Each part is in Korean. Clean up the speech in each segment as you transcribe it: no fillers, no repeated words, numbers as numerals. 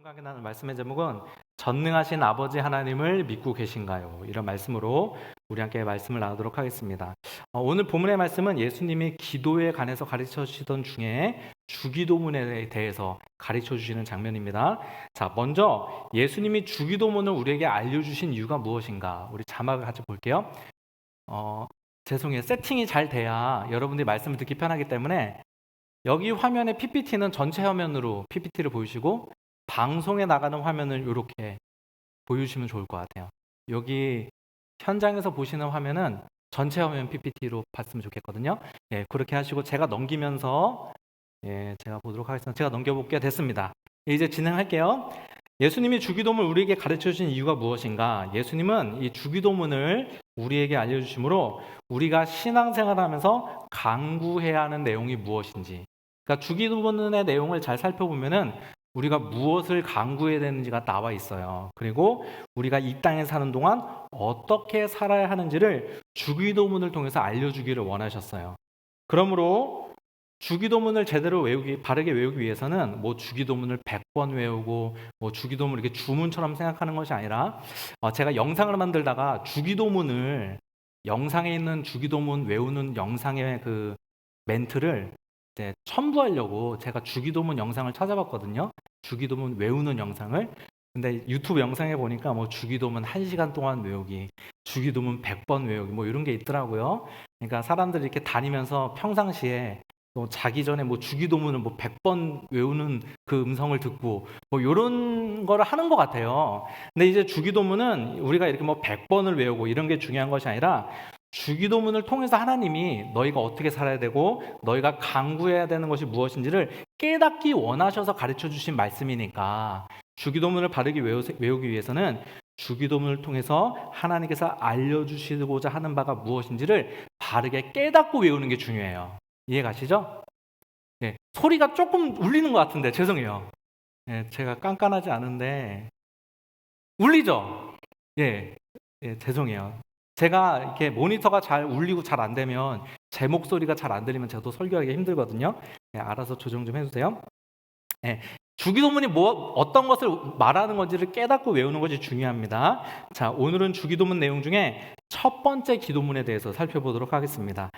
강하게 나는 말씀의 제목은 전능하신 아버지 하나님을 믿고 계신가요? 이런 말씀으로 우리 함께 말씀을 나누도록 하겠습니다. 오늘 본문의 말씀은 예수님이 기도에 관해서 가르쳐 주시던 중에 주기도문에 대해서 가르쳐 주시는 장면입니다. 자, 먼저 예수님이 주기도문을 우리에게 알려주신 이유가 무엇인가? 우리 자막을 같이 볼게요. 죄송해요. 세팅이 잘 돼야 여러분들이 말씀을 듣기 편하기 때문에 여기 화면의 PPT는 전체 화면으로 PPT를 보여주시고 방송에 나가는 화면을 이렇게 보여주시면 좋을 것 같아요. 여기 현장에서 보시는 화면은 전체 화면 PPT로 봤으면 좋겠거든요. 예, 그렇게 하시고 제가 넘기면서 제가 보도록 하겠습니다. 제가 넘겨볼게요. 됐습니다. 이제 진행할게요. 예수님이 주기도문을 우리에게 가르쳐 주신 이유가 무엇인가? 예수님은 이 주기도문을 우리에게 알려주심으로 우리가 신앙생활하면서 강구해야 하는 내용이 무엇인지, 그러니까 주기도문의 내용을 잘 살펴보면은 우리가 무엇을 강구해야 되는지가 나와 있어요. 그리고 우리가 이 땅에 사는 동안 어떻게 살아야 하는지를 주기도문을 통해서 알려주기를 원하셨어요. 그러므로 주기도문을 제대로 바르게 외우기 위해서는 뭐 주기도문을 100번 외우고 뭐 주기도문을 이렇게 주문처럼 생각하는 것이 아니라 제가 영상을 만들다가 주기도문을 영상에 있는 주기도문 외우는 영상의 그 멘트를 첨부하려고 제가 주기도문 영상을 찾아봤거든요. 주기도문 외우는 영상을. 근데 유튜브 영상에 보니까 뭐 주기도문 1시간 동안 외우기, 주기도문 100번 외우기 뭐 이런 게 있더라고요. 그러니까 사람들이 이렇게 다니면서 평상시에 또 자기 전에 뭐 주기도문을 뭐 100번 외우는 그 음성을 듣고 뭐 이런 거를 하는 것 같아요. 근데 이제 주기도문은 우리가 이렇게 뭐 100번을 외우고 이런 게 중요한 것이 아니라 주기도문을 통해서 하나님이 너희가 어떻게 살아야 되고 너희가 강구해야 되는 것이 무엇인지를 깨닫기 원하셔서 가르쳐 주신 말씀이니까 주기도문을 바르게 외우기 위해서는 주기도문을 통해서 하나님께서 알려주시고자 하는 바가 무엇인지를 바르게 깨닫고 외우는 게 중요해요. 이해 가시죠? 네, 소리가 조금 울리는 것 같은데 죄송해요. 네, 제가 깐깐하지 않은데 울리죠? 예, 죄송해요. 제가 이렇게 모니터가 잘 울리고 잘 안 되면 제 목소리가 잘 안 들리면 저도 설교하기 힘들거든요. 알아서 조정 좀 해주세요. 주기도문이 어떤 것을 말하는 건지를 깨닫고 외우는 것이 중요합니다. 자, 오늘은 주기도문 내용 중에 첫 번째 기도문에 대해서 살펴보도록 하겠습니다.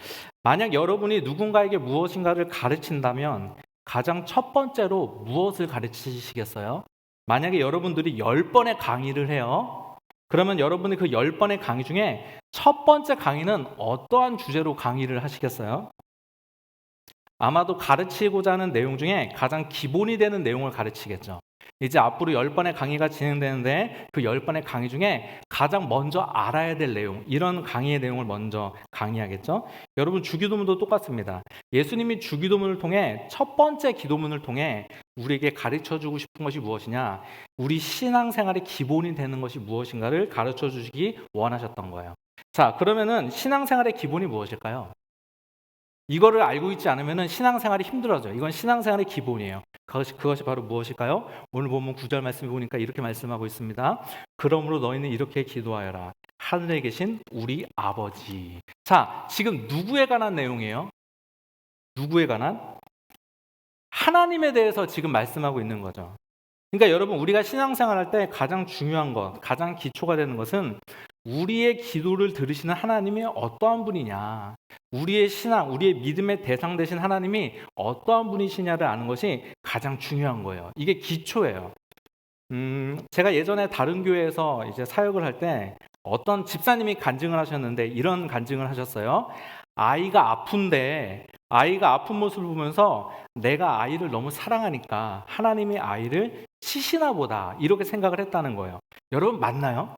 만약 여러분이 누군가에게 무엇인가를 가르친다면 가장 첫 번째로 무엇을 가르치시겠어요? 만약에 여러분들이 10번의 강의를 해요. 그러면 여러분이 그 10번의 강의 중에 첫 번째 강의는 어떠한 주제로 강의를 하시겠어요? 아마도 가르치고자 하는 내용 중에 가장 기본이 되는 내용을 가르치겠죠. 이제 앞으로 10번의 강의가 진행되는데 그 10번의 강의 중에 가장 먼저 알아야 될 내용, 이런 강의의 내용을 먼저 강의하겠죠. 여러분 주기도문도 똑같습니다. 예수님이 주기도문을 통해 첫 번째 기도문을 통해 우리에게 가르쳐주고 싶은 것이 무엇이냐, 우리 신앙생활의 기본이 되는 것이 무엇인가를 가르쳐주시기 원하셨던 거예요. 자, 그러면은 신앙생활의 기본이 무엇일까요? 이거를 알고 있지 않으면 신앙생활이 힘들어져요. 이건 신앙생활의 기본이에요. 그것이 바로 무엇일까요? 오늘 본문 9절 말씀을 보니까 이렇게 말씀하고 있습니다. 그러므로 너희는 이렇게 기도하여라. 하늘에 계신 우리 아버지. 자, 지금 누구에 관한 내용이에요? 누구에 관한? 하나님에 대해서 지금 말씀하고 있는 거죠. 그러니까 여러분, 우리가 신앙생활 할 때 가장 중요한 것, 가장 기초가 되는 것은 우리의 기도를 들으시는 하나님이 어떠한 분이냐, 우리의 신앙, 우리의 믿음의 대상 되신 하나님이 어떠한 분이시냐를 아는 것이 가장 중요한 거예요. 이게 기초예요. 제가 예전에 다른 교회에서 이제 사역을 할 때 어떤 집사님이 간증을 하셨는데 이런 간증을 하셨어요. 아이가 아픈 모습을 보면서 내가 아이를 너무 사랑하니까 하나님이 아이를 치시나 보다, 이렇게 생각을 했다는 거예요. 여러분 맞나요?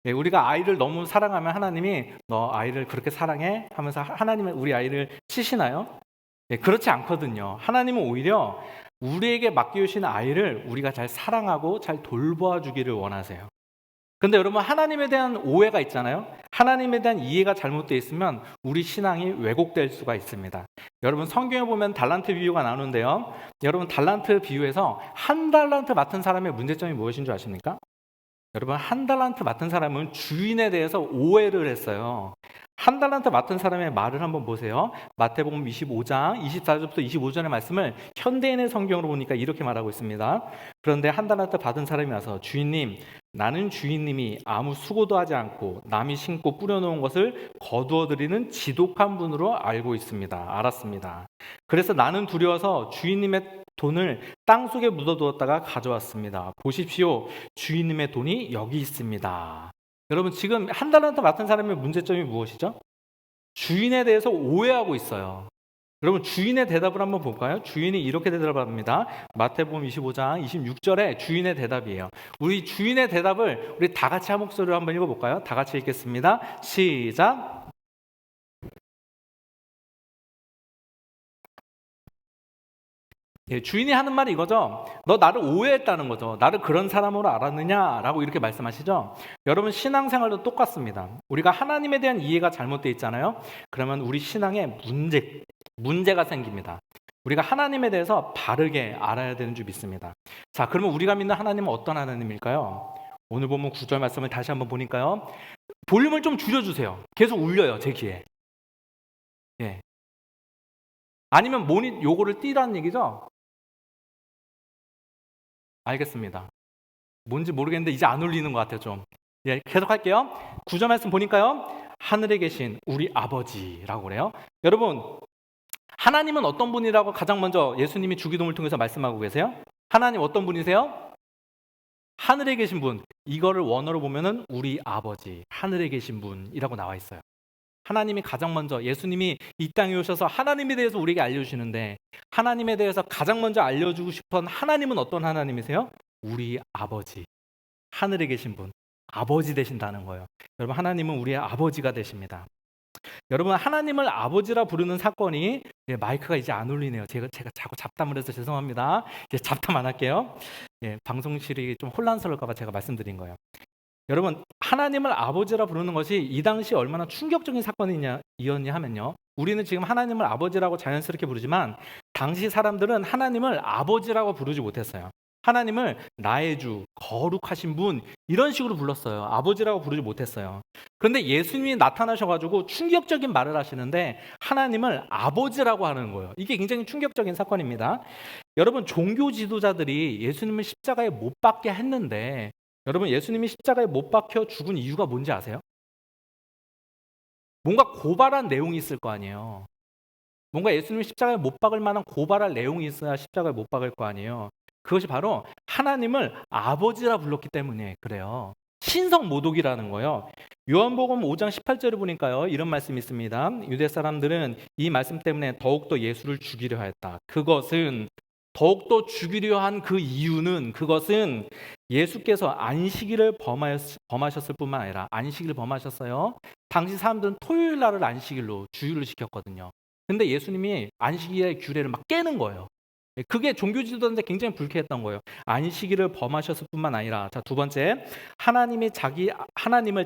네, 우리가 아이를 너무 사랑하면 하나님이 너 아이를 그렇게 사랑해? 하면서 하나님은 우리 아이를 치시나요? 네, 그렇지 않거든요. 하나님은 오히려 우리에게 맡겨주신 아이를 우리가 잘 사랑하고 잘 돌보아 주기를 원하세요. 근데 여러분, 하나님에 대한 오해가 있잖아요. 하나님에 대한 이해가 잘못되어 있으면 우리 신앙이 왜곡될 수가 있습니다. 여러분, 성경에 보면 달란트 비유가 나오는데요. 여러분, 달란트 비유에서 한 달란트 맡은 사람의 문제점이 무엇인 줄 아십니까? 여러분, 한 달란트 맡은 사람은 주인에 대해서 오해를 했어요. 한 달란트 맡은 사람의 말을 한번 보세요. 마태복음 25장 24절부터 25절의 말씀을 현대인의 성경으로 보니까 이렇게 말하고 있습니다. 그런데 한 달란트 받은 사람이 와서 주인님, 나는 주인님이 아무 수고도 하지 않고 남이 심고 뿌려놓은 것을 거두어들이는 지독한 분으로 알고 있습니다. 알았습니다. 그래서 나는 두려워서 주인님의 돈을 땅속에 묻어두었다가 가져왔습니다. 보십시오. 주인님의 돈이 여기 있습니다. 여러분, 지금 한 달란트 맡은 사람의 문제점이 무엇이죠? 주인에 대해서 오해하고 있어요. 여러분, 주인의 대답을 한번 볼까요? 주인이 이렇게 대답합니다. 마태복음 25장 26절에 주인의 대답이에요. 우리 주인의 대답을 우리 다 같이 한 목소리로 한번 읽어볼까요? 다 같이 읽겠습니다. 시작. 예, 주인이 하는 말이 이거죠. 너 나를 오해했다는 거죠. 나를 그런 사람으로 알았느냐라고 이렇게 말씀하시죠. 여러분, 신앙생활도 똑같습니다. 우리가 하나님에 대한 이해가 잘못되어 있잖아요. 그러면 우리 신앙에 문제가 생깁니다. 우리가 하나님에 대해서 바르게 알아야 되는 줄 믿습니다. 자, 그러면 우리가 믿는 하나님은 어떤 하나님일까요? 오늘 보면 9절 말씀을 다시 한번 보니까요. 볼륨을 좀 줄여주세요. 계속 울려요, 제 귀에. 예. 아니면 요거를 띄라는 얘기죠? 알겠습니다. 뭔지 모르겠는데 이제 안 울리는 것 같아요, 좀. 예, 계속 할게요. 9절 말씀 보니까요. 하늘에 계신 우리 아버지라고 그래요. 여러분, 하나님은 어떤 분이라고 가장 먼저 예수님이 주기도문을 통해서 말씀하고 계세요? 하나님 어떤 분이세요? 하늘에 계신 분. 이거를 원어로 보면은 우리 아버지, 하늘에 계신 분이라고 나와 있어요. 하나님이 가장 먼저, 예수님이 이 땅에 오셔서 하나님에 대해서 우리에게 알려주시는데, 하나님에 대해서 가장 먼저 알려주고 싶은 하나님은 어떤 하나님이세요? 우리 아버지, 하늘에 계신 분, 아버지 되신다는 거예요. 여러분, 하나님은 우리의 아버지가 되십니다. 여러분, 하나님을 아버지라 부르는 사건이, 마이크가 이제 안 울리네요. 제가 자꾸 잡담을 해서 죄송합니다. 이제 잡담 안 할게요. 방송실이 좀 혼란스러울까 봐 제가 말씀드린 거예요. 여러분, 하나님을 아버지라 부르는 것이 이 당시 얼마나 충격적인 사건이었냐 하면요. 우리는 지금 하나님을 아버지라고 자연스럽게 부르지만 당시 사람들은 하나님을 아버지라고 부르지 못했어요. 하나님을 나의 주, 거룩하신 분 이런 식으로 불렀어요. 아버지라고 부르지 못했어요. 그런데 예수님이 나타나셔가지고 충격적인 말을 하시는데 하나님을 아버지라고 하는 거예요. 이게 굉장히 충격적인 사건입니다. 여러분, 종교 지도자들이 예수님을 십자가에 못 박게 했는데 여러분, 예수님이 십자가에 못 박혀 죽은 이유가 뭔지 아세요? 뭔가 고발한 내용이 있을 거 아니에요. 뭔가 예수님이 십자가에 못 박을 만한 고발할 내용이 있어야 십자가에 못 박을 거 아니에요. 그것이 바로 하나님을 아버지라 불렀기 때문에 그래요. 신성 모독이라는 거예요. 요한복음 5장 18절을 보니까요. 이런 말씀이 있습니다. 유대 사람들은 이 말씀 때문에 더욱더 예수를 죽이려 하였다. 그것은 더욱더 죽이려 한 그 이유는 그것은 예수께서 안식일을 범하셨을 뿐만 아니라 안식일을 범하셨어요. 당시 사람들은 토요일 날을 안식일로 주일로 지켰거든요. 근데 예수님이 안식일의 규례를 막 깨는 거예요. 그게 종교 지도자한테 굉장히 불쾌했던 거예요. 안식일을 범하셨을 뿐만 아니라, 자, 두 번째, 하나님을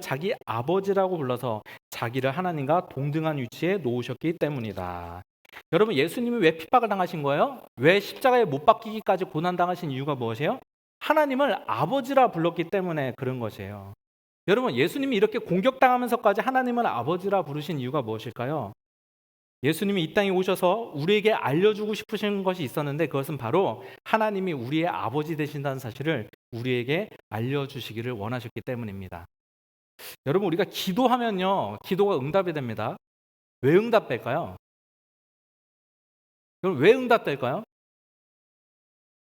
자기 아버지라고 불러서 자기를 하나님과 동등한 위치에 놓으셨기 때문이다. 여러분, 예수님이 왜 핍박을 당하신 거예요? 왜 십자가에 못 박히기까지 고난 당하신 이유가 무엇이에요? 하나님을 아버지라 불렀기 때문에 그런 것이에요. 여러분, 예수님이 이렇게 공격당하면서까지 하나님을 아버지라 부르신 이유가 무엇일까요? 예수님이 이 땅에 오셔서 우리에게 알려주고 싶으신 것이 있었는데 그것은 바로 하나님이 우리의 아버지 되신다는 사실을 우리에게 알려주시기를 원하셨기 때문입니다. 여러분, 우리가 기도하면요, 기도가 응답이 됩니다. 왜 응답될까요? 여러분, 왜 응답될까요?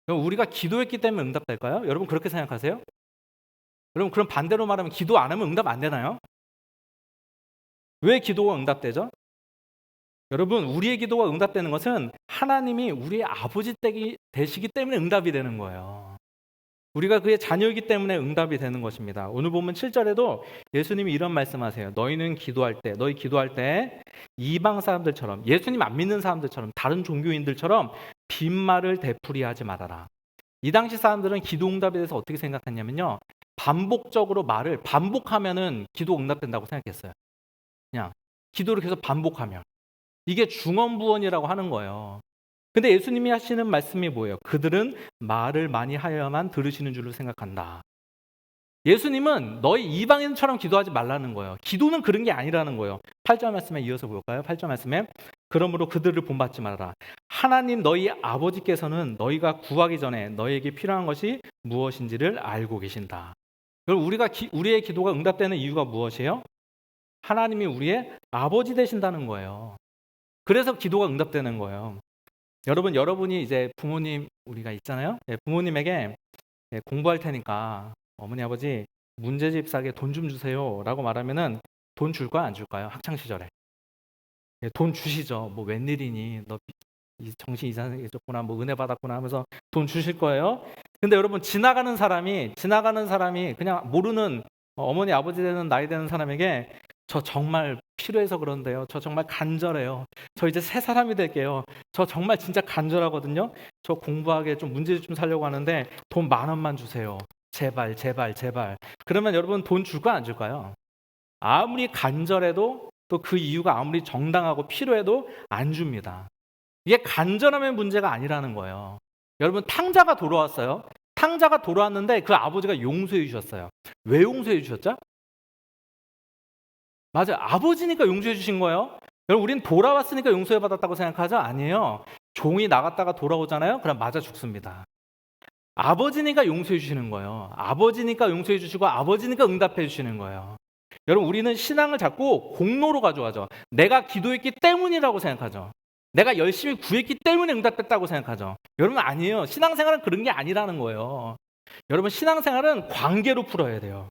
여러분, 우리가 기도했기 때문에 응답될까요? 여러분, 그렇게 생각하세요? 여러분, 그럼 반대로 말하면 기도 안 하면 응답 안 되나요? 왜 기도가 응답되죠? 여러분, 우리의 기도가 응답되는 것은 하나님이 우리의 아버지 되시기 때문에 응답이 되는 거예요. 우리가 그의 자녀이기 때문에 응답이 되는 것입니다. 오늘 보면 7절에도 예수님이 이런 말씀하세요. 너희 기도할 때 이방 사람들처럼, 예수님 안 믿는 사람들처럼, 다른 종교인들처럼 빈말을 되풀이하지 말아라. 이 당시 사람들은 기도 응답에 대해서 어떻게 생각했냐면요, 반복적으로 말을 반복하면은 기도 응답된다고 생각했어요. 그냥 기도를 계속 반복하면 이게 중언부언이라고 하는 거예요. 근데 예수님이 하시는 말씀이 뭐예요? 그들은 말을 많이 하여야만 들으시는 줄로 생각한다. 예수님은 너희 이방인처럼 기도하지 말라는 거예요. 기도는 그런 게 아니라는 거예요. 8절 말씀에 이어서 볼까요? 8절 말씀에 그러므로 그들을 본받지 말아라. 하나님 너희 아버지께서는 너희가 구하기 전에 너희에게 필요한 것이 무엇인지를 알고 계신다. 그럼 우리의 기도가 응답되는 이유가 무엇이에요? 하나님이 우리의 아버지 되신다는 거예요. 그래서 기도가 응답되는 거예요. 여러분이 이제 부모님 우리가 있잖아요. 부모님에게 공부할 테니까 어머니 아버지 문제집 사게 돈 좀 주세요라고 말하면은 돈 줄 거야 안 줄까요? 학창 시절에 돈 주시죠. 뭐 웬일이니 너 정신 이상해졌구나 뭐 은혜 받았구나 하면서 돈 주실 거예요. 근데 여러분 지나가는 사람이 그냥 모르는 어머니 아버지 되는 나이 되는 사람에게 저 정말 필요해서 그런데요. 저 정말 간절해요. 저 이제 새 사람이 될게요. 저 정말 진짜 간절하거든요. 저 공부하게 좀 문제 좀 살려고 하는데 돈 10,000원만 주세요. 제발 제발 제발. 그러면 여러분 돈 줄까 안 줄까요? 아무리 간절해도 또 그 이유가 아무리 정당하고 필요해도 안 줍니다. 이게 간절함의 문제가 아니라는 거예요. 여러분 탕자가 돌아왔어요. 탕자가 돌아왔는데 그 아버지가 용서해 주셨어요. 왜 용서해 주셨죠? 맞아요. 아버지니까 용서해 주신 거예요. 여러분 우리는 돌아왔으니까 용서해 받았다고 생각하죠? 아니에요. 종이 나갔다가 돌아오잖아요. 그럼 맞아 죽습니다. 아버지니까 용서해 주시는 거예요. 아버지니까 용서해 주시고 아버지니까 응답해 주시는 거예요. 여러분 우리는 신앙을 자꾸 공로로 가져가죠. 내가 기도했기 때문이라고 생각하죠. 내가 열심히 구했기 때문에 응답됐다고 생각하죠. 여러분 아니에요. 신앙생활은 그런 게 아니라는 거예요. 여러분 신앙생활은 관계로 풀어야 돼요.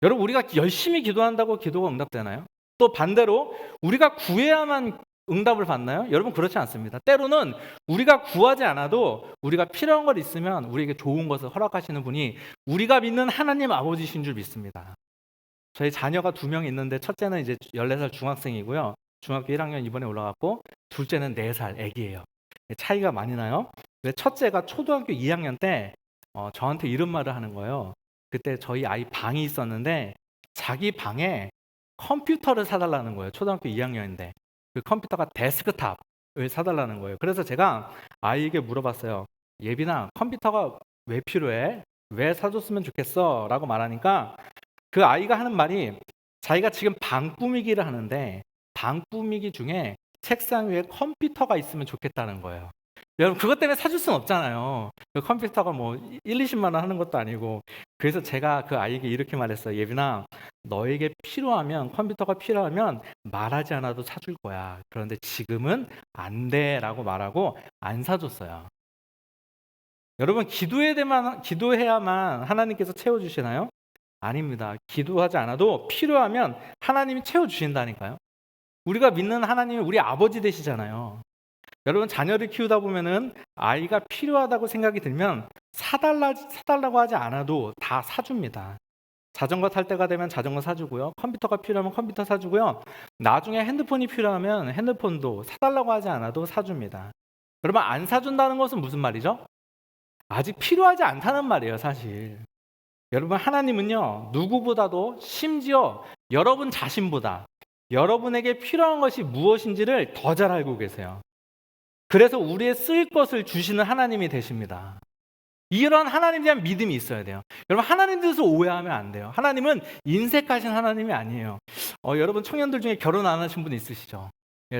여러분 우리가 열심히 기도한다고 기도가 응답되나요? 또 반대로 우리가 구해야만 응답을 받나요? 여러분 그렇지 않습니다. 때로는 우리가 구하지 않아도 우리가 필요한 것 있으면 우리에게 좋은 것을 허락하시는 분이 우리가 믿는 하나님 아버지신 줄 믿습니다. 저희 자녀가 2명 있는데 첫째는 이제 14살 중학생이고요. 중학교 1학년 이번에 올라갔고 둘째는 4살 애기예요. 차이가 많이 나요. 첫째가 초등학교 2학년 때 저한테 이런 말을 하는 거예요. 그때 저희 아이 방이 있었는데 자기 방에 컴퓨터를 사달라는 거예요. 초등학교 2학년인데 그 컴퓨터가 데스크탑을 사달라는 거예요. 그래서 제가 아이에게 물어봤어요. 예빈아 컴퓨터가 왜 필요해? 왜 사줬으면 좋겠어? 라고 말하니까 그 아이가 하는 말이 자기가 지금 방 꾸미기를 하는데 방 꾸미기 중에 책상 위에 컴퓨터가 있으면 좋겠다는 거예요. 여러분 그것 때문에 사줄 수는 없잖아요. 그 컴퓨터가 뭐 1-20만 원 하는 것도 아니고. 그래서 제가 그 아이에게 이렇게 말했어요. 예빈아 너에게 필요하면 컴퓨터가 필요하면 말하지 않아도 사줄 거야. 그런데 지금은 안 돼 라고 말하고 안 사줬어요. 여러분 기도해야만 하나님께서 채워주시나요? 아닙니다. 기도하지 않아도 필요하면 하나님이 채워주신다니까요. 우리가 믿는 하나님이 우리 아버지 되시잖아요. 여러분 자녀를 키우다 보면은 아이가 필요하다고 생각이 들면 사달라고 하지 않아도 다 사줍니다. 자전거 탈 때가 되면 자전거 사주고요. 컴퓨터가 필요하면 컴퓨터 사주고요. 나중에 핸드폰이 필요하면 핸드폰도 사달라고 하지 않아도 사줍니다. 여러분 안 사준다는 것은 무슨 말이죠? 아직 필요하지 않다는 말이에요, 사실. 여러분 하나님은요 누구보다도 심지어 여러분 자신보다 여러분에게 필요한 것이 무엇인지를 더 잘 알고 계세요. 그래서 우리의 쓸 것을 주시는 하나님이 되십니다. 이런 하나님에 대한 믿음이 있어야 돼요. 여러분 하나님 대해서 오해하면 안 돼요. 하나님은 인색하신 하나님이 아니에요. 여러분 청년들 중에 결혼 안 하신 분 있으시죠?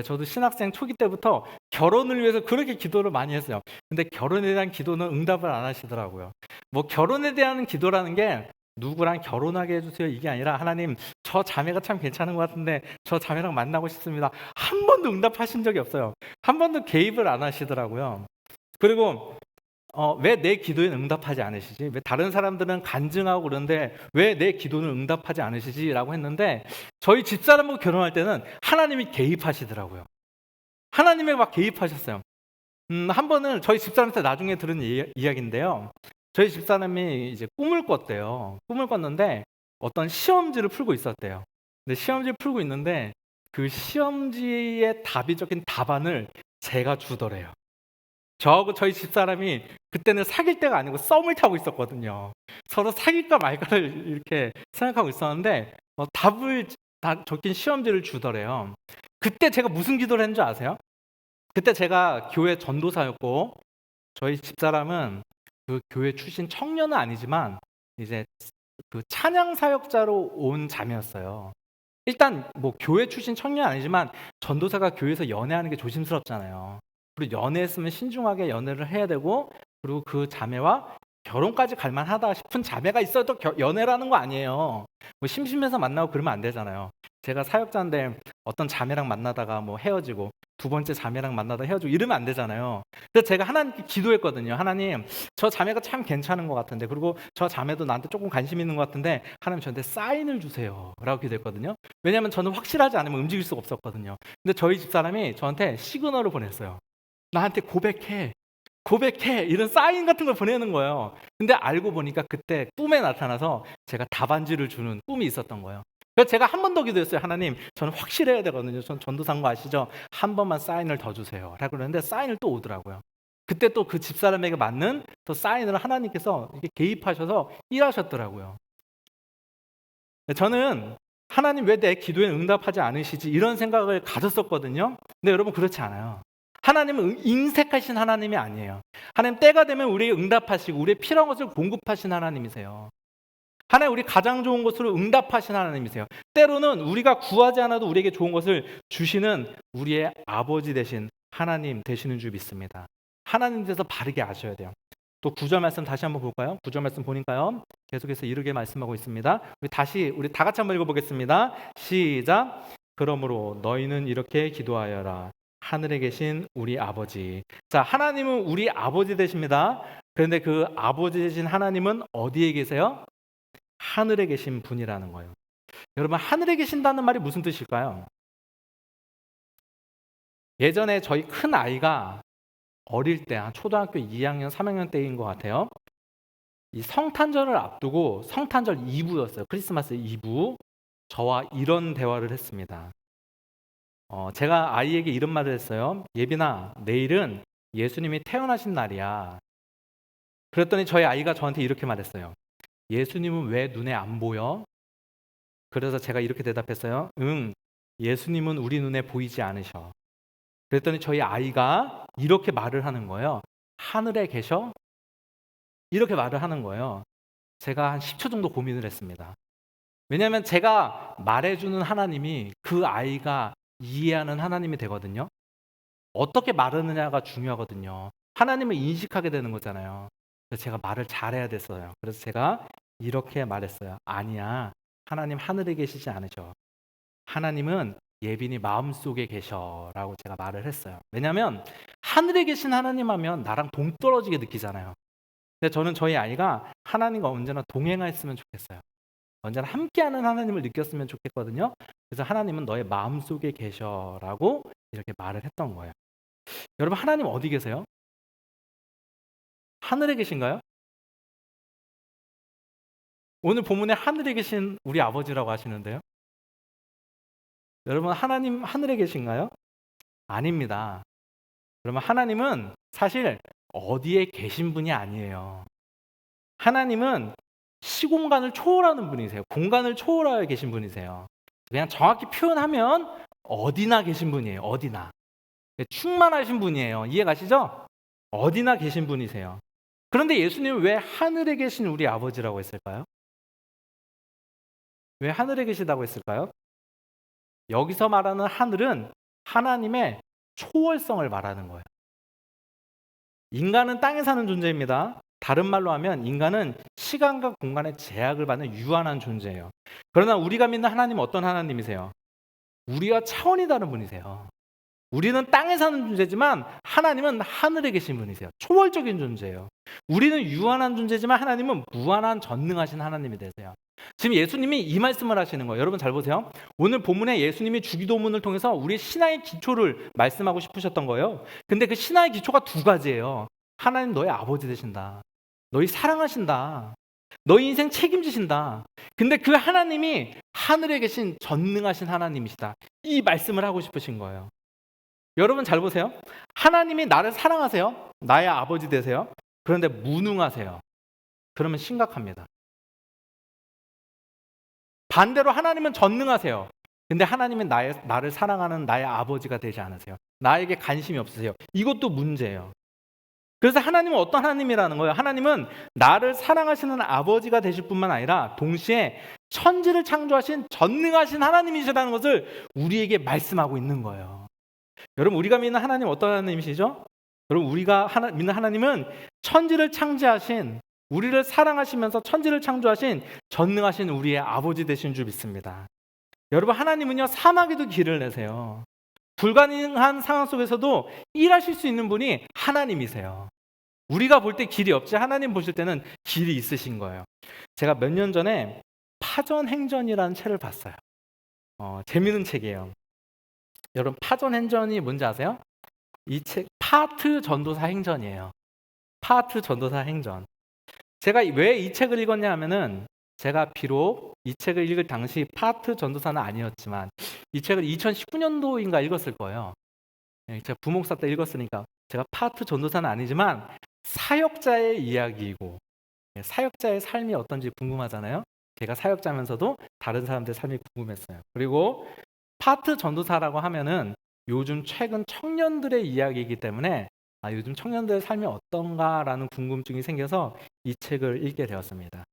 저도 신학생 초기 때부터 결혼을 위해서 그렇게 기도를 많이 했어요. 근데 결혼에 대한 기도는 응답을 안 하시더라고요. 뭐 결혼에 대한 기도라는 게 누구랑 결혼하게 해주세요 이게 아니라 하나님 저 자매가 참 괜찮은 것 같은데 저 자매랑 만나고 싶습니다. 한 번도 응답하신 적이 없어요. 한 번도 개입을 안 하시더라고요. 그리고 왜 내 기도에는 응답하지 않으시지? 왜 다른 사람들은 간증하고 그러는데 왜 내 기도는 응답하지 않으시지? 라고 했는데 저희 집사람하고 결혼할 때는 하나님이 개입하시더라고요. 하나님이 막 개입하셨어요. 한 번은 저희 집사람한테 나중에 들은 이야기인데요. 저희 집사람이 이제 꿈을 꿨대요. 꿈을 꿨는데 어떤 시험지를 풀고 있었대요. 근데 시험지를 풀고 있는데 그 시험지에 답이 적힌 답안을 제가 주더래요. 저하고 저희 집사람이 그때는 사귈 때가 아니고 썸을 타고 있었거든요. 서로 사귈까 말까를 이렇게 생각하고 있었는데 답을 다 적힌 시험지를 주더래요. 그때 제가 무슨 기도를 했는 줄 아세요? 그때 제가 교회 전도사였고 저희 집사람은 그 교회 출신 청년은 아니지만 이제 그 찬양 사역자로 온 자매였어요. 일단 뭐 교회 출신 청년 아니지만 전도사가 교회에서 연애하는 게 조심스럽잖아요. 그리고 연애했으면 신중하게 연애를 해야 되고, 그리고 그 자매와 결혼까지 갈 만하다 싶은 자매가 있어도 연애라는 거 아니에요. 뭐 심심해서 만나고 그러면 안 되잖아요. 제가 사역자인데 어떤 자매랑 만나다가 뭐 헤어지고, 두 번째 자매랑 만나다 헤어지고 이러면 안 되잖아요. 그래서 제가 하나님께 기도했거든요. 하나님, 저 자매가 참 괜찮은 것 같은데, 그리고 저 자매도 나한테 조금 관심 있는 것 같은데, 하나님 저한테 사인을 주세요 라고 기도했거든요. 왜냐하면 저는 확실하지 않으면 움직일 수가 없었거든요. 근데 저희 집사람이 저한테 시그널을 보냈어요. 나한테 고백해, 고백해, 이런 사인 같은 걸 보내는 거예요. 근데 알고 보니까 그때 꿈에 나타나서 제가 답안지를 주는 꿈이 있었던 거예요. 그래서 제가 한 번 더 기도했어요. 하나님, 저는 확실해야 되거든요. 전 전도사인 거 아시죠? 한 번만 사인을 더 주세요 라고 그러는데 사인을 또 오더라고요. 그때 또 그 집사람에게 맞는 또 사인을 하나님께서 이렇게 개입하셔서 일하셨더라고요. 저는 하나님 왜 내 기도에 응답하지 않으시지, 이런 생각을 가졌었거든요. 근데 여러분, 그렇지 않아요. 하나님은 인색하신 하나님이 아니에요. 하나님 때가 되면 우리에게 응답하시고 우리의 필요한 것을 공급하신 하나님이세요. 하나님 우리 가장 좋은 것으로 응답하신 하나님이세요. 때로는 우리가 구하지 않아도 우리에게 좋은 것을 주시는 우리의 아버지 되신 하나님 되시는 줄 믿습니다. 하나님 대해서 바르게 아셔야 돼요. 또 9절 말씀 다시 한번 볼까요? 9절 말씀 보니까요, 계속해서 이렇게 말씀하고 있습니다. 우리 다 같이 한번 읽어보겠습니다. 시작. 그러므로 너희는 이렇게 기도하여라. 하늘에 계신 우리 아버지. 자, 하나님은 우리 아버지 되십니다. 그런데 그 아버지 되신 하나님은 어디에 계세요? 하늘에 계신 분이라는 거예요. 여러분, 하늘에 계신다는 말이 무슨 뜻일까요? 예전에 저희 큰 아이가 어릴 때, 한 초등학교 2학년, 3학년 때인 것 같아요. 이 성탄절을 앞두고, 성탄절 이브였어요. 크리스마스 이브. 저와 이런 대화를 했습니다. 제가 아이에게 이런 말을 했어요. 예빈아, 내일은 예수님이 태어나신 날이야. 그랬더니 저희 아이가 저한테 이렇게 말했어요. 예수님은 왜 눈에 안 보여? 그래서 제가 이렇게 대답했어요. 응, 예수님은 우리 눈에 보이지 않으셔. 그랬더니 저희 아이가 이렇게 말을 하는 거예요. 하늘에 계셔? 이렇게 말을 하는 거예요. 제가 한 10초 정도 고민을 했습니다. 왜냐하면 제가 말해주는 하나님이 그 아이가 이해하는 하나님이 되거든요. 어떻게 말하느냐가 중요하거든요. 하나님을 인식하게 되는 거잖아요. 그래서 제가 말을 잘해야 됐어요. 그래서 제가 이렇게 말했어요. 아니야, 하나님 하늘에 계시지 않으셔. 하나님은 예빈이 마음속에 계셔라고 제가 말을 했어요. 왜냐하면 하늘에 계신 하나님 하면 나랑 동떨어지게 느끼잖아요. 근데 저는 저희 아이가 하나님과 언제나 동행했으면 좋겠어요. 언제나 함께하는 하나님을 느꼈으면 좋겠거든요. 그래서 하나님은 너의 마음속에 계셔라고 이렇게 말을 했던 거예요. 여러분, 하나님 어디 계세요? 하늘에 계신가요? 오늘 본문에 하늘에 계신 우리 아버지라고 하시는데요. 여러분, 하나님 하늘에 계신가요? 아닙니다. 그러면 하나님은 사실 어디에 계신 분이 아니에요. 하나님은 시공간을 초월하는 분이세요. 공간을 초월하여 계신 분이세요. 그냥 정확히 표현하면 어디나 계신 분이에요. 어디나. 충만하신 분이에요. 이해가시죠? 어디나 계신 분이세요. 그런데 예수님은 왜 하늘에 계신 우리 아버지라고 했을까요? 왜 하늘에 계시다고 했을까요? 여기서 말하는 하늘은 하나님의 초월성을 말하는 거예요. 인간은 땅에 사는 존재입니다. 다른 말로 하면 인간은 시간과 공간의 제약을 받는 유한한 존재예요. 그러나 우리가 믿는 하나님은 어떤 하나님이세요? 우리와 차원이 다른 분이세요. 우리는 땅에 사는 존재지만 하나님은 하늘에 계신 분이세요. 초월적인 존재예요. 우리는 유한한 존재지만 하나님은 무한한 전능하신 하나님이 되세요. 지금 예수님이 이 말씀을 하시는 거예요. 여러분 잘 보세요. 오늘 본문에 예수님이 주기도문을 통해서 우리 신앙의 기초를 말씀하고 싶으셨던 거예요. 근데 그 신앙의 기초가 두 가지예요. 하나님 너의 아버지 되신다. 너희 사랑하신다. 너희 인생 책임지신다. 근데 그 하나님이 하늘에 계신 전능하신 하나님이시다. 이 말씀을 하고 싶으신 거예요. 여러분 잘 보세요. 하나님이 나를 사랑하세요. 나의 아버지 되세요. 그런데 무능하세요. 그러면 심각합니다. 반대로 하나님은 전능하세요. 근데 하나님은 나를 사랑하는 나의 아버지가 되지 않으세요. 나에게 관심이 없으세요. 이것도 문제예요. 그래서 하나님은 어떤 하나님이라는 거예요? 하나님은 나를 사랑하시는 아버지가 되실 뿐만 아니라 동시에 천지를 창조하신 전능하신 하나님이시라는 것을 우리에게 말씀하고 있는 거예요. 여러분, 우리가 믿는 하나님 어떤 하나님이시죠? 여러분, 우리가 믿는 하나님은 천지를 창조하신, 우리를 사랑하시면서 천지를 창조하신 전능하신 우리의 아버지 되신 줄 믿습니다. 여러분, 하나님은요, 사막에도 길을 내세요. 불가능한 상황 속에서도 일하실 수 있는 분이 하나님이세요. 우리가 볼 때 길이 없지 하나님 보실 때는 길이 있으신 거예요. 제가 몇 년 전에 파전행전이라는 책을 봤어요. 재미있는 책이에요. 여러분, 파전행전이 뭔지 아세요? 이 책 파트 전도사 행전이에요. 파트 전도사 행전. 제가 왜 이 책을 읽었냐 하면은, 제가 비록 이 책을 읽을 당시 파트 전도사는 아니었지만 이 책을 2019년도인가 읽었을 거예요. 제가 부목사 때 읽었으니까 제가 파트 전도사는 아니지만 사역자의 이야기이고 사역자의 삶이 어떤지 궁금하잖아요. 제가 사역자면서도 다른 사람들의 삶이 궁금했어요. 그리고 파트 전도사라고 하면은 요즘 최근 청년들의 이야기이기 때문에 요즘 청년들의 삶이 어떤가라는 궁금증이 생겨서 이 책을 읽게 되었습니다.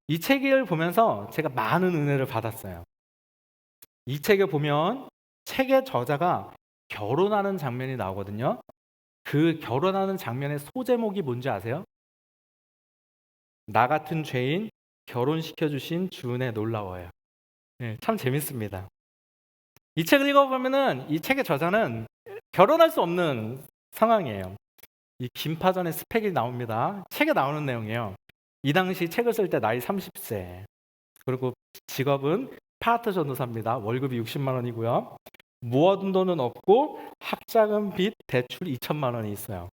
이 책을 보면서 제가 많은 은혜를 받았어요. 이 책을 보면 책의 저자가 결혼하는 장면이 나오거든요. 그 결혼하는 장면의 소제목이 뭔지 아세요? 나 같은 죄인 결혼시켜주신 주은혜 놀라워요. 네, 참 재밌습니다. 이 책을 읽어보면은 이 책의 저자는 결혼할 수 없는 상황이에요. 이 김파전의 스펙이 나옵니다. 책에 나오는 내용이에요. 이 당시 책을 쓸 때 나이 30세. 그리고 직업은 파트 전도사입니다. 월급이 60만 원이고요. 모아둔 돈은 없고 학자금 빚 대출 2천만 원이 있어요.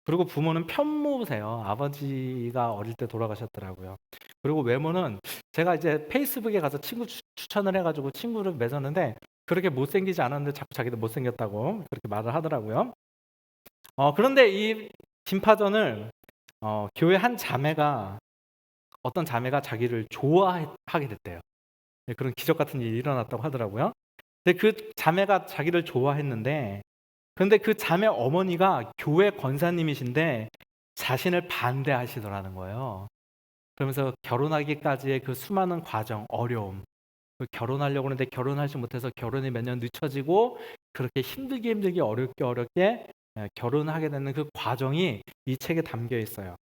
그리고 부모는 편모세요. 아버지가 어릴 때 돌아가셨더라고요. 그리고 외모는 제가 이제 페이스북에 가서 친구 추천을 해가지고 친구를 맺었는데 그렇게 못생기지 않았는데 자꾸 자기도 못생겼다고 그렇게 말을 하더라고요. 그런데 이 김파전을 교회 한 자매가 어떤 자매가 자기를 좋아하게 됐대요. 네, 그런 기적 같은 일이 일어났다고 하더라고요. 근데 그 자매가 자기를 좋아했는데 근데 그 자매 어머니가 교회 권사님이신데 자신을 반대하시더라는 거예요. 그러면서 결혼하기까지의 그 수많은 과정, 어려움, 결혼하려고 하는데 결혼하지 못해서 결혼이 몇 년 늦춰지고 그렇게 힘들게 어렵게 결혼하게 되는 그 과정이 이 책에 담겨 있어요.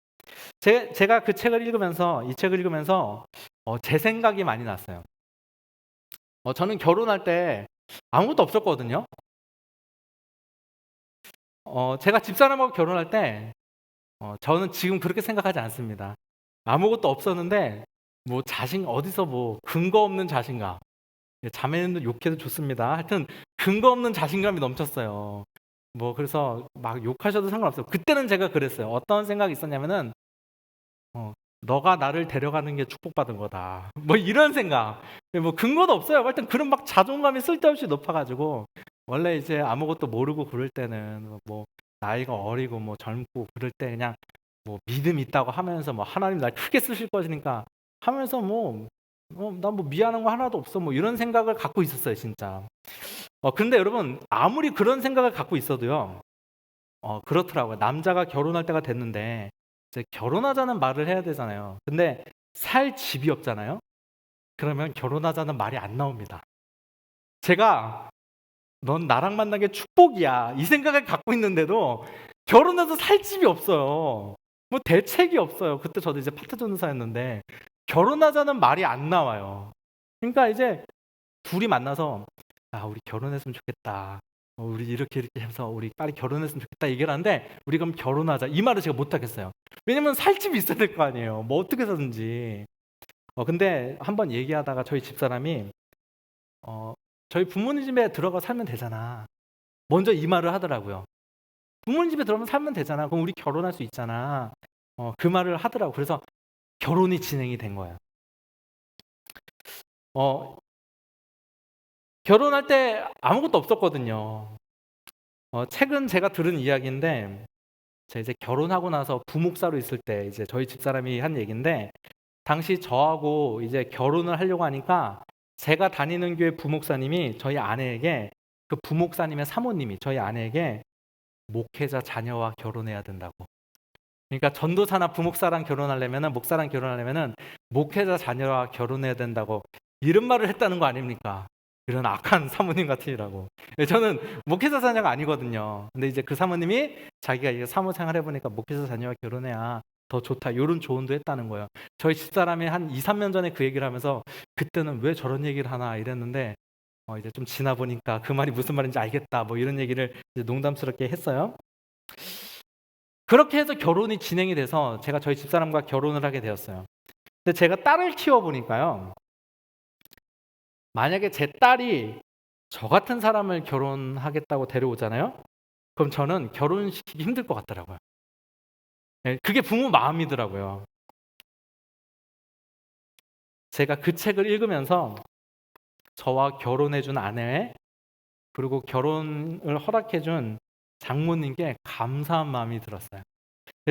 제가 그 책을 읽으면서 이 책을 읽으면서 제 생각이 많이 났어요. 저는 결혼할 때 아무것도 없었거든요. 제가 집사람하고 결혼할 때 저는 지금 그렇게 생각하지 않습니다. 아무것도 없었는데 뭐 어디서 뭐 근거 없는 자신감. 자매는 욕해도 좋습니다. 하여튼 근거 없는 자신감이 넘쳤어요. 뭐 그래서 막 욕하셔도 상관없어요. 그때는 제가 그랬어요. 어떤 생각이 있었냐면은 너가 나를 데려가는 게 축복받은 거다. 뭐 이런 생각. 뭐 근거도 없어요. 하여튼 그런 막 자존감이 쓸데없이 높아가지고 원래 이제 아무것도 모르고 그럴 때는 뭐 나이가 어리고 뭐 젊고 그럴 때 그냥 뭐 믿음 있다고 하면서 뭐 하나님 날 크게 쓰실 것이니까 하면서 난 뭐 미안한 거 하나도 없어 뭐 이런 생각을 갖고 있었어요 진짜. 근데 여러분 아무리 그런 생각을 갖고 있어도요 그렇더라고요. 남자가 결혼할 때가 됐는데 이제 결혼하자는 말을 해야 되잖아요. 근데 살 집이 없잖아요. 그러면 결혼하자는 말이 안 나옵니다. 제가 넌 나랑 만난 게 축복이야 이 생각을 갖고 있는데도 결혼해서 살 집이 없어요. 뭐 대책이 없어요. 그때 저도 이제 파트 전도사였는데 결혼하자는 말이 안 나와요. 그러니까 이제 둘이 만나서 우리 결혼했으면 좋겠다. 우리 이렇게 해서 우리 빨리 결혼했으면 좋겠다 얘기를 하는데 우리 그럼 결혼하자 이 말을 제가 못 하겠어요. 왜냐면 살 집이 있어야 될 거 아니에요. 뭐 어떻게 사든지. 근데 한번 얘기하다가 저희 집사람이 저희 부모님 집에 들어가 살면 되잖아. 먼저 이 말을 하더라고요. 부모님 집에 들어가면 살면 되잖아. 그럼 우리 결혼할 수 있잖아. 그 말을 하더라고. 그래서 결혼이 진행이 된 거예요. 결혼할 때 아무것도 없었거든요. 최근 제가 들은 이야기인데, 제가 이제 결혼하고 나서 부목사로 있을 때 이제 저희 집사람이 한 얘기인데, 당시 저하고 이제 결혼을 하려고 하니까 제가 다니는 교회 부목사님이 저희 아내에게 그 부목사님의 사모님이 저희 아내에게 목회자 자녀와 결혼해야 된다고. 그러니까 전도사나 부목사랑 결혼하려면은 목사랑 결혼하려면은 목회자 자녀와 결혼해야 된다고 이런 말을 했다는 거 아닙니까? 이런 악한 사모님 같으시라고. 저는 목회자 자녀가 아니거든요. 근데 이제 그 사모님이 자기가 이제 사모 생활 해보니까 목회자 자녀와 결혼해야 더 좋다. 이런 조언도 했다는 거예요. 저희 집사람이 한 2, 3년 전에 그 얘기를 하면서 그때는 왜 저런 얘기를 하나 이랬는데 이제 좀 지나 보니까 그 말이 무슨 말인지 알겠다. 뭐 이런 얘기를 이제 농담스럽게 했어요. 그렇게 해서 결혼이 진행이 돼서 제가 저희 집사람과 결혼을 하게 되었어요. 근데 제가 딸을 키워보니까요. 만약에 제 딸이 저 같은 사람을 결혼하겠다고 데려오잖아요. 그럼 저는 결혼시키기 힘들 것 같더라고요. 그게 부모 마음이더라고요. 제가 그 책을 읽으면서 저와 결혼해준 아내 그리고 결혼을 허락해준 장모님께 감사한 마음이 들었어요.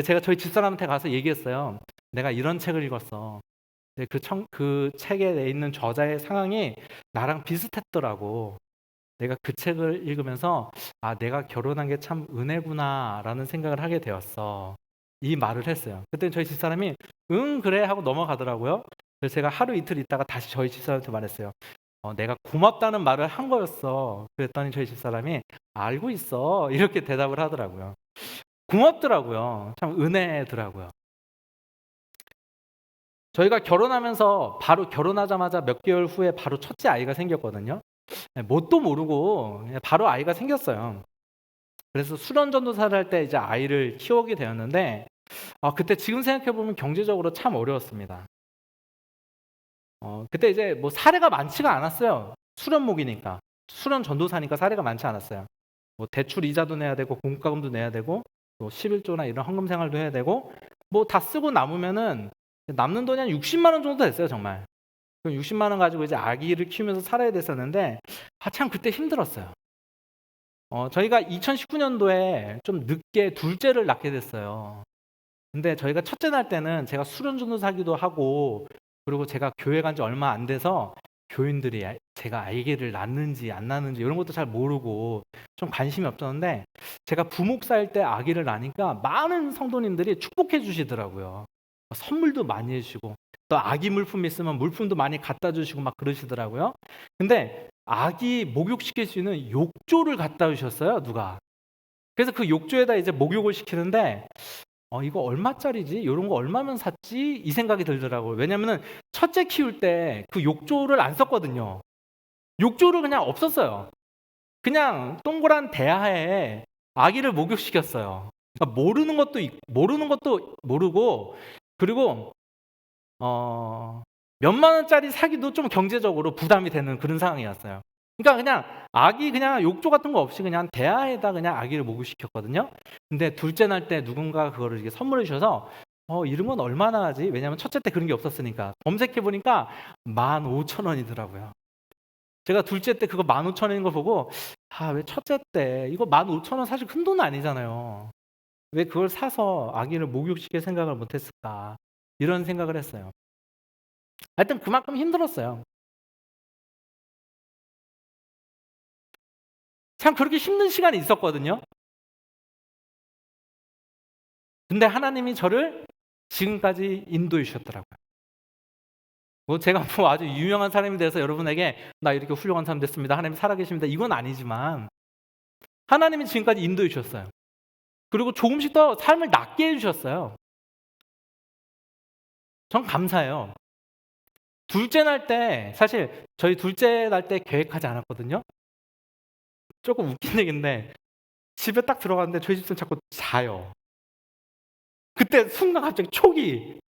제가 저희 집사람한테 가서 얘기했어요. 내가 이런 책을 읽었어. 그 책에 있는 저자의 상황이 나랑 비슷했더라고. 내가 그 책을 읽으면서 내가 결혼한 게 참 은혜구나라는 생각을 하게 되었어. 이 말을 했어요. 그때 저희 집사람이 응 그래 하고 넘어가더라고요. 그래서 제가 하루 이틀 있다가 다시 저희 집사람한테 말했어요. 내가 고맙다는 말을 한 거였어. 그랬더니 저희 집사람이 알고 있어 이렇게 대답을 하더라고요. 고맙더라고요. 참 은혜더라고요. 저희가 결혼하면서 바로 결혼하자마자 몇 개월 후에 바로 첫째 아이가 생겼거든요. 뭣도 모르고 바로 아이가 생겼어요. 그래서 수련전도사를 할 때 이제 아이를 키우게 되었는데 그때 지금 생각해 보면 경제적으로 참 어려웠습니다. 그때 이제 뭐 사례가 많지가 않았어요. 수련목이니까 수련 전도사니까 사례가 많지 않았어요. 뭐 대출 이자도 내야 되고 공과금도 내야 되고 또 11조나 이런 헌금 생활도 해야 되고 뭐 다 쓰고 남으면은 남는 돈이 한 60만 원 정도 됐어요, 정말. 그럼 60만 원 가지고 이제 아기를 키우면서 살아야 됐었는데 참 그때 힘들었어요. 저희가 2019년도에 좀 늦게 둘째를 낳게 됐어요. 근데 저희가 첫째 날 때는 제가 수련전도사기도 하고 그리고 제가 교회 간 지 얼마 안 돼서 교인들이 제가 아기를 낳는지 안 낳는지 이런 것도 잘 모르고 좀 관심이 없었는데 제가 부목사일 때 아기를 낳으니까 많은 성도님들이 축복해 주시더라고요. 선물도 많이 해주시고 또 아기 물품 있으면 물품도 많이 갖다 주시고 막 그러시더라고요. 근데 아기 목욕시킬 수 있는 욕조를 갖다 주셨어요, 누가. 그래서 그 욕조에다 이제 목욕을 시키는데 이거 얼마짜리지? 이런 거 얼마면 샀지? 이 생각이 들더라고요. 왜냐면은 첫째 키울 때 그 욕조를 안 썼거든요. 욕조를 그냥 없었어요. 그냥 동그란 대야에 아기를 목욕시켰어요. 그러니까 모르는 것도 모르고 그리고 몇만 원짜리 사기도 좀 경제적으로 부담이 되는 그런 상황이었어요. 그러니까 그냥 아기 그냥 욕조 같은 거 없이 그냥 대야에다 그냥 아기를 목욕시켰거든요. 근데 둘째 날 때 누군가 그거를 이게 선물해 주셔서 이런 건 얼마나 하지? 왜냐면 첫째 때 그런 게 없었으니까. 검색해 보니까 15,000원이더라고요. 제가 둘째 때 그거 15,000원인 걸 보고 왜 첫째 때 이거 15,000원 사실 큰 돈은 아니잖아요. 왜 그걸 사서 아기를 목욕시킬 생각을 못 했을까? 이런 생각을 했어요. 하여튼 그만큼 힘들었어요. 참 그렇게 힘든 시간이 있었거든요. 근데 하나님이 저를 지금까지 인도해 주셨더라고요. 뭐 제가 뭐 아주 유명한 사람이 돼서 여러분에게 나 이렇게 훌륭한 사람 됐습니다. 하나님 살아계십니다. 이건 아니지만 하나님이 지금까지 인도해 주셨어요. 그리고 조금씩 더 삶을 낫게 해 주셨어요. 전 감사해요. 둘째 날 때 사실 저희 둘째 날 때 계획하지 않았거든요. 조금 웃긴 얘기인데 집에 딱 들어갔는데 저희 집사람 자꾸 자요. 그때 순간 갑자기 촉이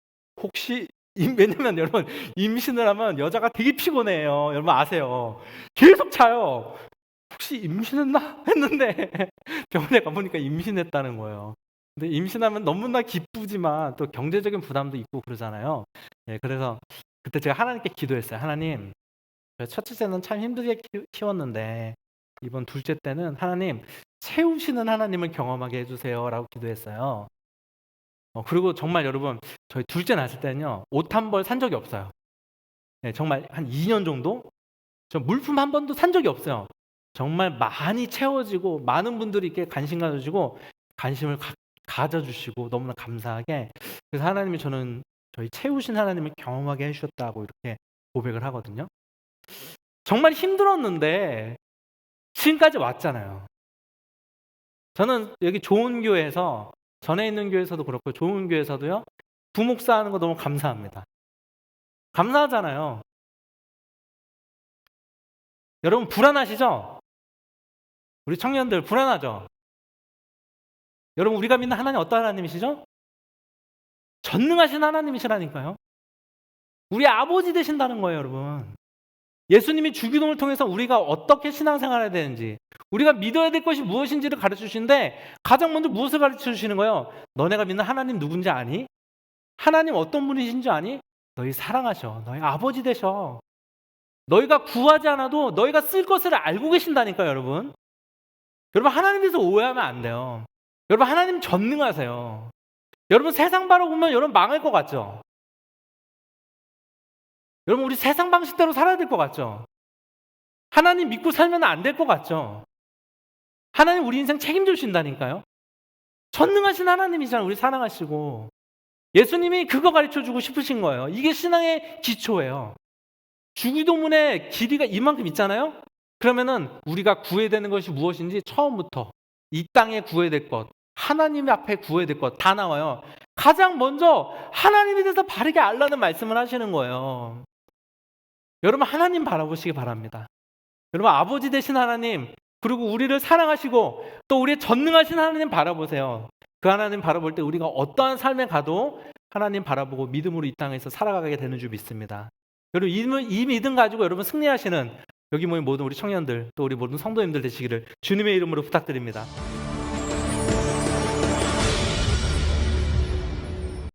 혹시 왜냐면 여러분 임신을 하면 여자가 되게 피곤해요. 여러분 아세요. 계속 자요. 혹시 임신했나 했는데 병원에 가보니까 임신했다는 거예요. 근데 임신하면 너무나 기쁘지만 또 경제적인 부담도 있고 그러잖아요. 그래서 그때 제가 하나님께 기도했어요. 하나님, 첫째 때는 참 힘들게 키웠는데 이번 둘째 때는 하나님 채우시는 하나님을 경험하게 해주세요라고 기도했어요. 그리고 정말 여러분 저희 둘째 낳았을 때는요 옷 한 벌 산 적이 없어요. 정말 한 2년 정도 저 물품 한 번도 산 적이 없어요. 정말 많이 채워지고 많은 분들이 이렇게 관심 가져주고 관심을 가져주시고 너무나 감사하게, 그래서 하나님이 저는 저희 채우신 하나님을 경험하게 해주셨다고 이렇게 고백을 하거든요. 정말 힘들었는데 지금까지 왔잖아요. 저는 여기 좋은 교회에서, 전에 있는 교회에서도 그렇고 좋은 교회에서도요, 부목사 하는 거 너무 감사합니다. 감사하잖아요. 여러분 불안하시죠? 우리 청년들 불안하죠? 여러분 우리가 믿는 하나님 어떤 하나님이시죠? 전능하신 하나님이시라니까요. 우리 아버지 되신다는 거예요, 여러분. 예수님이 주기도를 통해서 우리가 어떻게 신앙생활을 해야 되는지, 우리가 믿어야 될 것이 무엇인지를 가르쳐 주시는데, 가장 먼저 무엇을 가르쳐 주시는 거예요? 너네가 믿는 하나님 누군지 아니? 하나님 어떤 분이신지 아니? 너희 사랑하셔. 너희 아버지 되셔. 너희가 구하지 않아도 너희가 쓸 것을 알고 계신다니까요, 여러분. 여러분 하나님에서 오해하면 안 돼요. 여러분 하나님 전능하세요. 여러분 세상 바라보면 여러분 망할 것 같죠? 여러분 우리 세상 방식대로 살아야 될 것 같죠? 하나님 믿고 살면 안 될 것 같죠? 하나님 우리 인생 책임져 주신다니까요. 전능하신 하나님이잖아요. 우리 사랑하시고. 예수님이 그거 가르쳐주고 싶으신 거예요. 이게 신앙의 기초예요. 주기도문의 길이가 이만큼 있잖아요. 그러면은 우리가 구해야 되는 것이 무엇인지 처음부터 이 땅에 구해야 될 것, 하나님 앞에 구해야 될 것 다 나와요. 가장 먼저 하나님에 대해서 바르게 알라는 말씀을 하시는 거예요. 여러분 하나님 바라보시기 바랍니다. 여러분 아버지 되신 하나님, 그리고 우리를 사랑하시고 또 우리의 전능하신 하나님 바라보세요. 그 하나님 바라볼 때 우리가 어떠한 삶에 가도 하나님 바라보고 믿음으로 이 땅에서 살아가게 되는 줄 믿습니다. 여러분 이 믿음 가지고 여러분 승리하시는 여기 모인 모든 우리 청년들, 또 우리 모든 성도님들 되시기를 주님의 이름으로 부탁드립니다.